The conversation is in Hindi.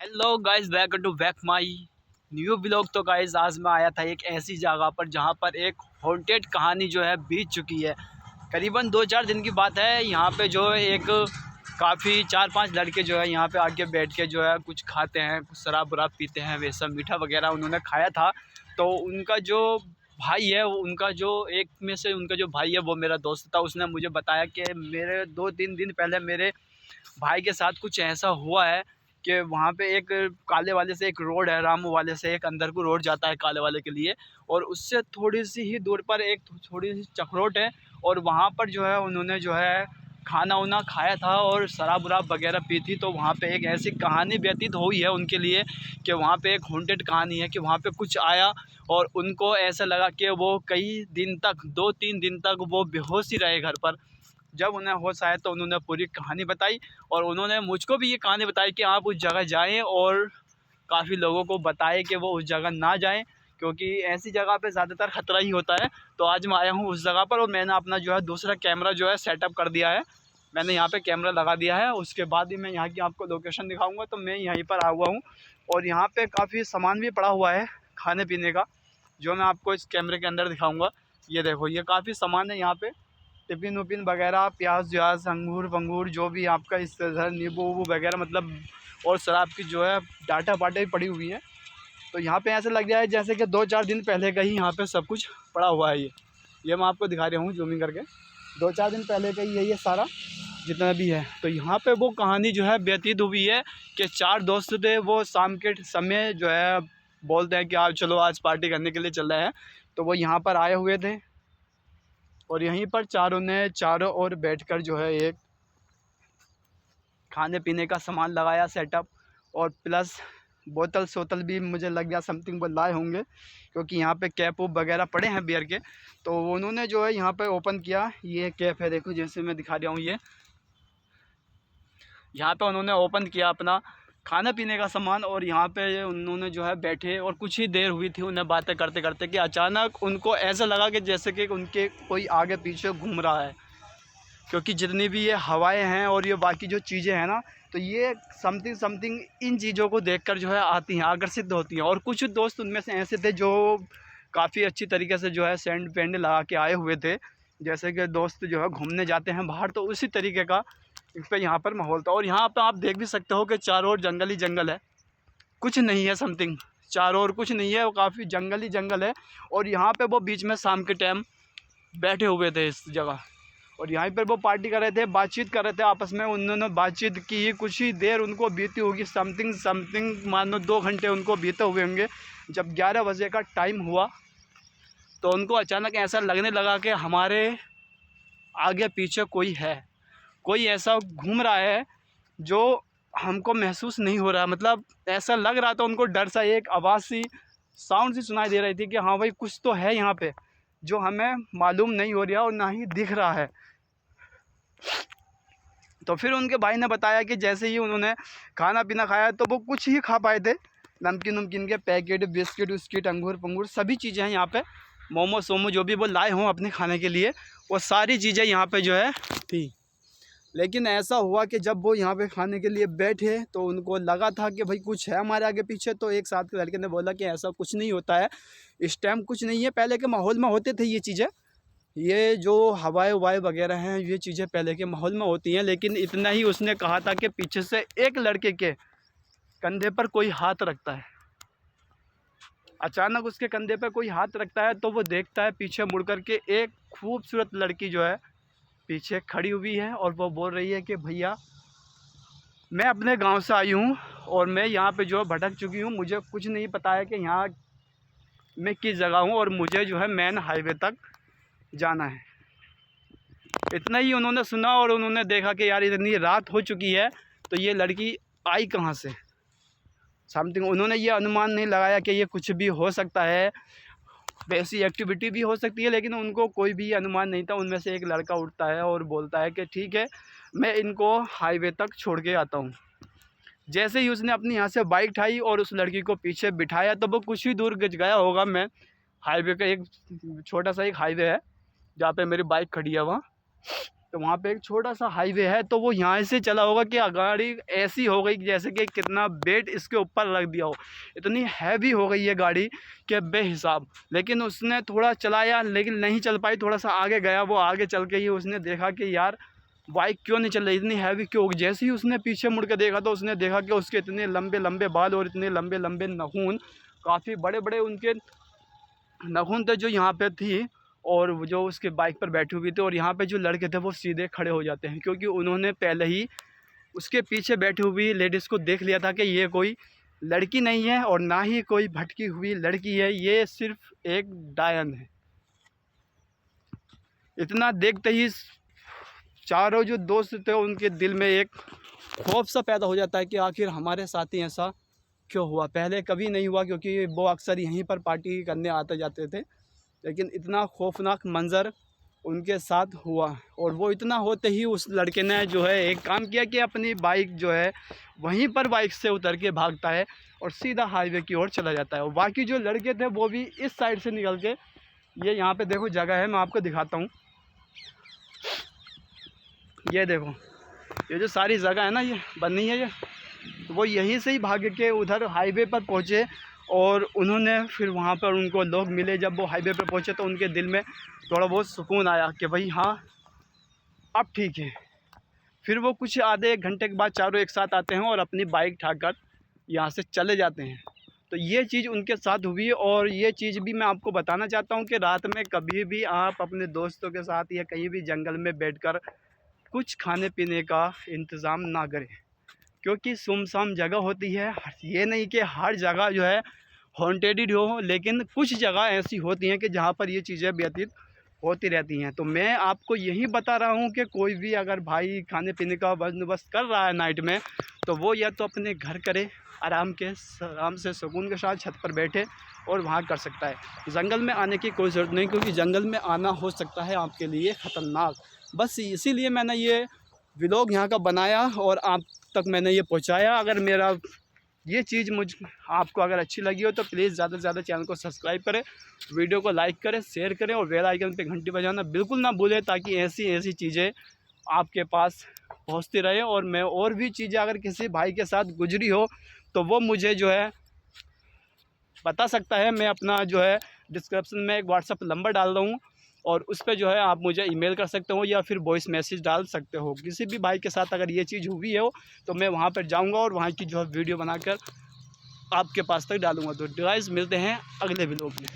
Hello guys, welcome to back my new blog. तो गाइस आज मैं आया था एक ऐसी जगह पर जहां पर एक हॉन्टेड कहानी जो है बीत चुकी है। करीबन 2-4 दिन की बात है। यहां पे जो है एक काफ़ी 4-5 लड़के जो है यहां पे आके बैठ के जो है कुछ खाते हैं, कुछ शराब वराब पीते हैं, वैसा मीठा वगैरह उन्होंने खाया था। तो उनका जो भाई है, उनका जो एक में से उनका जो भाई है वो मेरा दोस्त था। उसने मुझे बताया कि मेरे 2-3 दिन पहले मेरे भाई के साथ कुछ ऐसा हुआ है कि वहाँ पे एक काले वाले से एक रोड है, रामू वाले से एक अंदर को रोड जाता है काले वाले के लिए, और उससे थोड़ी सी ही दूर पर एक थोड़ी सी चक्रोट है। और वहाँ पर जो है उन्होंने जो है खाना उना खाया था और शराब वराब वगैरह पी थी। तो वहाँ पे एक ऐसी कहानी व्यतीत हुई है उनके लिए कि वहाँ पे एक हॉन्टेड कहानी है कि वहाँ पे कुछ आया और उनको ऐसा लगा कि वो कई दिन तक 2-3 दिन तक वो बेहोश ही रहे घर पर। जब उन्हें होश आया तो उन्होंने पूरी कहानी बताई और उन्होंने मुझको भी ये कहानी बताई कि आप उस जगह जाएं और काफ़ी लोगों को बताएं कि वो उस जगह ना जाएं, क्योंकि ऐसी जगह पे ज़्यादातर ख़तरा ही होता है। तो आज मैं आया हूँ उस जगह पर और मैंने अपना जो है दूसरा कैमरा जो है सेटअप कर दिया है। मैंने यहाँ पे कैमरा लगा दिया है, उसके बाद ही मैं यहाँ की आपको लोकेशन दिखाऊँगा। तो मैं यहीं पर आया हुआ हूँ और यहाँ पर काफ़ी सामान भी पड़ा हुआ है खाने पीने का, जो मैं आपको इस कैमरे के अंदर दिखाऊँगा। ये देखो, ये काफ़ी सामान है यहाँ पे, टिफ़िन उफ़िन वगैरह, प्याज व्याज, अंगूर वंगूर, जो भी आपका इस तरह नींबू वूबू वगैरह, मतलब और शराब की जो है डाटा बाटा भी पड़ी हुई है। तो यहाँ पे ऐसा लग रहा है जैसे कि 2-4 दिन पहले का ही यहाँ पे सब कुछ पड़ा हुआ है। ये मैं आपको दिखा रहा हूँ जूमिंग करके। 2-4 दिन पहले का ही है ये सारा जितना भी है। तो यहाँ पे वो कहानी जो है व्यतीत हुई है कि 4 दोस्त थे, वो शाम के समय जो है बोलते हैं कि आप चलो आज पार्टी करने के लिए चल रहे हैं। तो वो यहाँ पर आए हुए थे और यहीं पर चारों ने चारों ओर बैठकर जो है एक खाने पीने का सामान लगाया सेटअप, और प्लस बोतल सोतल भी मुझे लग गया समथिंग वो लाए होंगे, क्योंकि यहाँ पे कैप वूप वगैरह पड़े हैं बियर के। तो उन्होंने जो है यहाँ पे ओपन किया, ये कैप है देखो, जैसे मैं दिखा रहा हूँ। ये यहाँ पे उन्होंने ओपन किया अपना खाने पीने का सामान और यहाँ पे उन्होंने जो है बैठे और कुछ ही देर हुई थी उन्हें बातें करते करते कि अचानक उनको ऐसा लगा कि जैसे कि उनके कोई आगे पीछे घूम रहा है, क्योंकि जितनी भी ये हवाएं हैं और ये बाकी जो चीज़ें हैं ना, तो ये समथिंग समथिंग इन चीज़ों को देखकर जो है आती हैं, आकर्षित होती हैं। और कुछ दोस्त उनमें से ऐसे थे जो काफ़ी अच्छी तरीके से जो है सेंट पेंट लगा के आए हुए थे, जैसे कि दोस्त जो है घूमने जाते हैं बाहर, तो उसी तरीके का इस पर यहाँ पर माहौल था। और यहाँ पर आप देख भी सकते हो कि चारों ओर जंगल ही जंगल है, कुछ नहीं है समथिंग, चारों ओर कुछ नहीं है, वो काफ़ी जंगल ही जंगल है। और यहाँ पे वो बीच में शाम के टाइम बैठे हुए थे इस जगह, और यहाँ पर वो पार्टी कर रहे थे, बातचीत कर रहे थे आपस में। उन्होंने बातचीत की, कुछ ही देर उनको बीती होगी, समथिंग समथिंग मानो 2 घंटे उनको बीते हुए होंगे। जब 11 बजे का टाइम हुआ तो उनको अचानक ऐसा लगने लगा कि हमारे आगे पीछे कोई है, कोई ऐसा घूम रहा है जो हमको महसूस नहीं हो रहा। मतलब ऐसा लग रहा था उनको, डर सा, एक आवाज़ सी, साउंड सी सुनाई दे रही थी कि हाँ भाई कुछ तो है यहाँ पे जो हमें मालूम नहीं हो रहा और ना ही दिख रहा है। तो फिर उनके भाई ने बताया कि जैसे ही उन्होंने खाना पीना खाया तो वो कुछ ही खा पाए थे, नमकीन नमकीन के पैकेट, बिस्किट विस्किट, अंगूर पंगूर, सभी चीज़ें हैं यहाँ पे, मोमो सोमो जो भी वो लाए हों अपने खाने के लिए, वो सारी चीज़ें यहाँ पे जो है थी। लेकिन ऐसा हुआ कि जब वो यहाँ पे खाने के लिए बैठे तो उनको लगा था कि भाई कुछ है हमारे आगे पीछे। तो एक साथ के लड़के ने बोला कि ऐसा कुछ नहीं होता है, इस टाइम कुछ नहीं है, पहले के माहौल में होते थे ये चीज़ें, ये जो हवाएं ववाएं वगैरह हैं ये चीज़ें पहले के माहौल में होती हैं। लेकिन इतना ही उसने कहा था कि पीछे से एक लड़के के कंधे पर कोई हाथ रखता है। अचानक उसके कंधे पर कोई हाथ रखता है तो वो देखता है पीछे मुड़ कर के, एक खूबसूरत लड़की जो है पीछे खड़ी हुई है और वो बोल रही है कि भैया मैं अपने गांव से आई हूँ और मैं यहाँ पे जो भटक चुकी हूँ, मुझे कुछ नहीं पता है कि यहाँ मैं किस जगह हूँ और मुझे जो है मेन हाईवे तक जाना है। इतना ही उन्होंने सुना और उन्होंने देखा कि यार इतनी रात हो चुकी है तो ये लड़की आई कहाँ से, समथिंग उन्होंने ये अनुमान नहीं लगाया कि ये कुछ भी हो सकता है, वैसी एक्टिविटी भी हो सकती है, लेकिन उनको कोई भी अनुमान नहीं था। उनमें से एक लड़का उठता है और बोलता है कि ठीक है मैं इनको हाईवे तक छोड़ के आता हूँ। जैसे ही उसने अपनी यहाँ से बाइक उठाई और उस लड़की को पीछे बिठाया तो वो कुछ ही दूर गया होगा, मैं हाईवे का एक छोटा सा एक हाईवे है जहाँ पे मेरी बाइक खड़ी है वहाँ, तो वहाँ पे एक छोटा सा हाईवे है, तो वो यहाँ से चला होगा कि गाड़ी ऐसी हो गई जैसे कि कितना वेट इसके ऊपर रख दिया हो, इतनी हैवी हो गई है गाड़ी कि बेहिसाब। लेकिन उसने थोड़ा चलाया लेकिन नहीं चल पाई, थोड़ा सा आगे गया, वो आगे चल के ही उसने देखा कि यार बाइक क्यों नहीं चल रही, इतनी हैवी क्यों होगी। जैसे ही उसने पीछे मुड़ के देखा तो उसने देखा कि उसके इतने लंबे लंबे बाल और इतने लंबे लंबे नाखून, काफ़ी बड़े बड़े उनके नाखून थे जो यहाँ पे थी, और वो जो उसके बाइक पर बैठे हुए थे। और यहाँ पे जो लड़के थे वो सीधे खड़े हो जाते हैं, क्योंकि उन्होंने पहले ही उसके पीछे बैठी हुई लेडीज़ को देख लिया था कि ये कोई लड़की नहीं है और ना ही कोई भटकी हुई लड़की है, ये सिर्फ एक डायन है। इतना देखते ही चारों जो दोस्त थे उनके दिल में एक खौफ सा पैदा हो जाता है कि आखिर हमारे साथ ही ऐसा क्यों हुआ। पहले कभी नहीं हुआ, क्योंकि वो अक्सर यहीं पर पार्टी करने आते जाते थे, लेकिन इतना खौफनाक मंज़र उनके साथ हुआ। और वो इतना होते ही उस लड़के ने जो है एक काम किया कि अपनी बाइक जो है वहीं पर बाइक से उतर के भागता है और सीधा हाईवे की ओर चला जाता है। और बाकी जो लड़के थे वो भी इस साइड से निकल के, ये यहाँ पे देखो जगह है, मैं आपको दिखाता हूँ, ये देखो ये जो सारी जगह है ना ये बनी है, ये तो वो यहीं से ही भाग के उधर हाईवे पर पहुँचे। और उन्होंने फिर वहाँ पर उनको लोग मिले, जब वो हाईवे पर पहुँचे तो उनके दिल में थोड़ा बहुत सुकून आया कि भाई हाँ अब ठीक है। फिर वो कुछ आधे एक घंटे के बाद चारों एक साथ आते हैं और अपनी बाइक उठाकर यहाँ से चले जाते हैं। तो ये चीज़ उनके साथ हुई। और ये चीज़ भी मैं आपको बताना चाहता हूँ कि रात में कभी भी आप अपने दोस्तों के साथ या कहीं भी जंगल में बैठकर कुछ खाने पीने का इंतज़ाम ना करें, क्योंकि सुमसाम जगह होती है। ये नहीं कि हर जगह जो है हॉन्टेड ही हो, लेकिन कुछ जगह ऐसी होती हैं कि जहाँ पर ये चीज़ें व्यतीत होती रहती हैं। तो मैं आपको यही बता रहा हूँ कि कोई भी अगर भाई खाने पीने का बंदोबस्त कर रहा है नाइट में, तो वो या तो अपने घर करे, आराम से सुकून के साथ छत पर बैठे और वहाँ कर सकता है। जंगल में आने की कोई ज़रूरत नहीं, क्योंकि जंगल में आना हो सकता है आपके लिए ख़तरनाक। बस इसीलिए मैंने ये व्लॉग यहाँ का बनाया और आप तक मैंने ये पहुँचाया। अगर मेरा ये चीज़ आपको अगर अच्छी लगी हो तो प्लीज़ ज़्यादा से ज़्यादा चैनल को सब्सक्राइब करें, वीडियो को लाइक करें, शेयर करें और बेल आइकन पे घंटी बजाना बिल्कुल ना भूलें, ताकि ऐसी चीज़ें आपके पास पहुंचती रहे। और मैं और भी चीज़ें अगर किसी भाई के साथ गुजरी हो तो वो मुझे जो है बता सकता है। मैं अपना जो है डिस्क्रिप्शन में एक व्हाट्सअप नंबर डाल रहा हूँ, और उस पर जो है आप मुझे ईमेल कर सकते हो या फिर वॉइस मैसेज डाल सकते हो। किसी भी भाई के साथ अगर ये चीज़ हुई हो तो मैं वहाँ पर जाऊँगा और वहाँ की जो है वीडियो बनाकर आपके पास तक डालूँगा। तो गाइस मिलते हैं अगले वीडियो में।